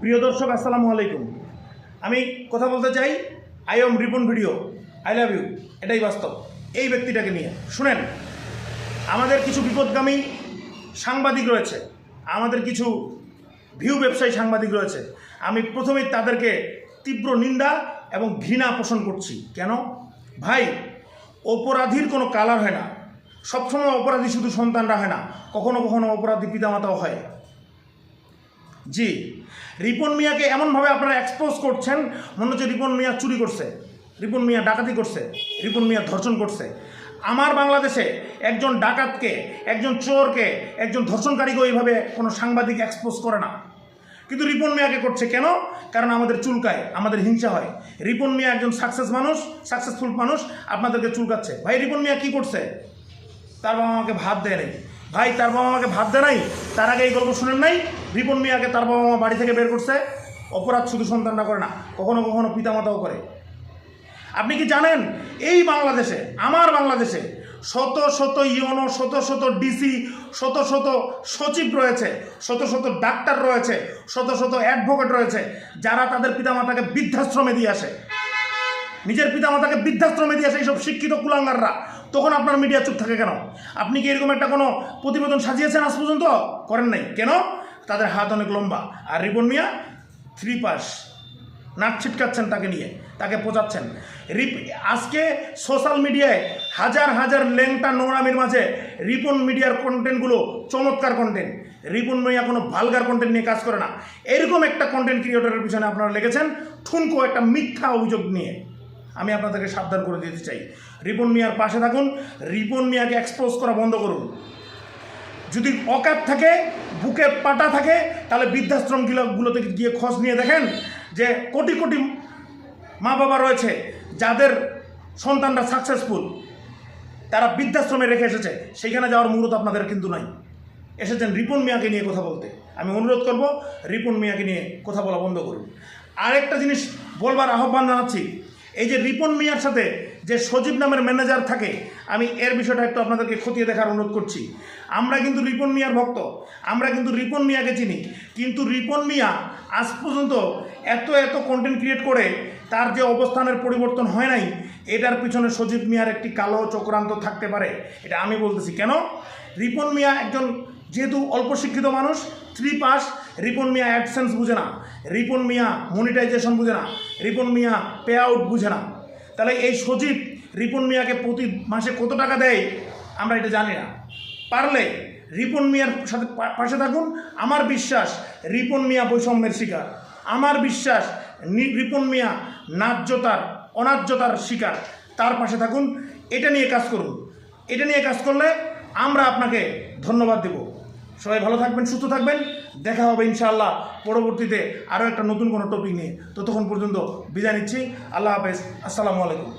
প্রিয় দর্শক আসসালামু আলাইকুম। আমি কথা বলতে চাই I am Ripon video, I love you, এটাই বাস্তব। এই ব্যক্তিটাকে নিয়ে শুনেন, আমাদের কিছু বিপদগামী সাংবাদিক রয়েছে, আমাদের কিছু ভিউ ব্যবসায়ী সাংবাদিক রয়েছে। আমি প্রথমেই তাদেরকে তীব্র নিন্দা এবং ঘৃণা পোষণ করছি। কেন ভাই, অপরাধীর কোনো কালার হয় না। সবসময় অপরাধী শুধু সন্তানরা হয় না, কখনো কখনো অপরাধী পিতামাতাও হয়। জি, রিপন মিয়াকে এমনভাবে আপনারা এক্সপোজ করছেন, মনে হচ্ছে রিপন মিয়া চুরি করছে, রিপন মিয়া ডাকাতি করছে, রিপন মিয়া ধর্ষণ করছে। আমার বাংলাদেশে একজন ডাকাতকে, একজন চোরকে, একজন ধর্ষণকারীকে ওইভাবে কোনো সাংবাদিক এক্সপোজ করে না, কিন্তু রিপন মিয়াকে করছে। কেন? কারণ আমাদের চুলকায়, আমাদের হিংসা হয়। রিপন মিয়া একজন সাকসেসফুল মানুষ, আপনাদেরকে চুলকাচ্ছে। ভাই, রিপন মিয়া কী করছে? তার বাবা আমাকে ভাত দেয় নাই। ভাই, তার বাবা আমাকে ভাত দেয় নাই, তার আগে এই গল্প শুনেন নাই? রিপন মিয়াকে তার বাবা মা বাড়ি থেকে বের করছে। অপরাধ শুধু সন্তানরা করে না, কখনো কখনো পিতামাতাও করে। আপনি কি জানেন এই বাংলাদেশে, আমার বাংলাদেশে শত শত ইউনো, শত শত ডিসি, শত শত সচিব রয়েছে, শত শত ডাক্তার রয়েছে, শত শত অ্যাডভোকেট রয়েছে, যারা তাদের পিতামাতাকে বৃদ্ধাশ্রমে দিয়ে আসে, নিজের পিতামাতাকে বৃদ্ধাশ্রমে দিয়ে আসে। এইসব শিক্ষিত কুলাঙ্গাররা, তখন আপনার মিডিয়া চুপ থাকে কেন? আপনি কি এরকম একটা কোনো প্রতিবেদন সাজিয়েছেন আজ পর্যন্ত? করেন নাই। কেন? তাদের হাত অনেক লম্বা। আর রিপন মিয়া 3 পাস, নাক ছিটকাচ্ছেন তাকে নিয়ে, তাকে পোচাচ্ছেন। আজকে সোশ্যাল মিডিয়ায় হাজার হাজার ল্যাংটা নোংরামির মাঝে রিপন মিডিয়ার কন্টেন্টগুলো চমৎকার কন্টেন্ট। রিপন মিডিয়া কোনো ভালগার কন্টেন্ট নিয়ে কাজ করে না। এরকম একটা কন্টেন্ট ক্রিয়েটরের পিছনে আপনারা লেগেছেন ঠুনকো একটা মিথ্যা অভিযোগ নিয়ে। আমি আপনাদেরকে সাবধান করে দিতে চাই, রিপন মিয়ার পাশে থাকুন, রিপন মিয়াকে এক্সপোজ করা বন্ধ করুন। যদি অকাত থাকে, বুকে পাটা থাকে, তাহলে বৃদ্ধাশ্রমগুলোতে গিয়ে খোঁজ নিয়ে দেখেন যে কোটি কোটি মা বাবা রয়েছে যাদের সন্তানরা সাকসেসফুল, তারা বৃদ্ধাশ্রমে রেখে এসেছে। সেখানে যাওয়ার মুহূর্ত আপনাদের কিন্তু নাই। এসেছেন রিপন মিয়াকে নিয়ে কথা বলতে। আমি অনুরোধ করব, রিপন মিয়াকে নিয়ে কথা বলা বন্ধ করুন। আরেকটা জিনিস বলবার আহ্বান জানাচ্ছি, এই যে রিপন মিয়ার সাথে যে সজীব নামের ম্যানেজার থাকে, আমি এর বিষয়টা একটু আপনাদেরকে খতিয়ে দেখার অনুরোধ করছি। আমরা কিন্তু রিপন মিয়ার ভক্ত, আমরা কিন্তু রিপন মিয়াকে চিনি, কিন্তু রিপন মিয়া আজ পর্যন্ত এত কন্টেন্ট ক্রিয়েট করে তার যে অবস্থানের পরিবর্তন হয় নাই, এটার পিছনে সজীব মিয়ার একটি কালো চক্রান্ত থাকতে পারে, এটা আমি বলতেছি। কেন? রিপন মিয়া একজন যেহেতু অল্প শিক্ষিত মানুষ, 3 পাস, রিপন মিয়া অ্যাডসেন্স বুঝে না, রিপন মিয়া মনিটাইজেশন বুঝে না, রিপন মিয়া পে আউট বুঝে না। তাহলে এই সজীব রিপন মিয়াকে প্রতি মাসে কত টাকা দেয় আমরা এটা জানি না। পারলে রিপন মিয়ার সাথে পাশে থাকুন। আমার বিশ্বাস রিপন মিয়া বৈষম্যের শিকার, আমার বিশ্বাস রিপন মিয়া ন্যায্যতার অন্যায্যতার শিকার। তার পাশে থাকুন, এটা নিয়ে কাজ করুন। এটা নিয়ে কাজ করলে আমরা আপনাকে ধন্যবাদ দেব। সবাই ভালো থাকবেন, সুস্থ থাকবেন। দেখা হবে ইনশাআল্লাহ পরবর্তীতে আরও একটা নতুন কোনো টপিক নিয়ে। ততক্ষণ পর্যন্ত বিদায় নিচ্ছি। আল্লাহ হাফেজ, আসসালামু আলাইকুম।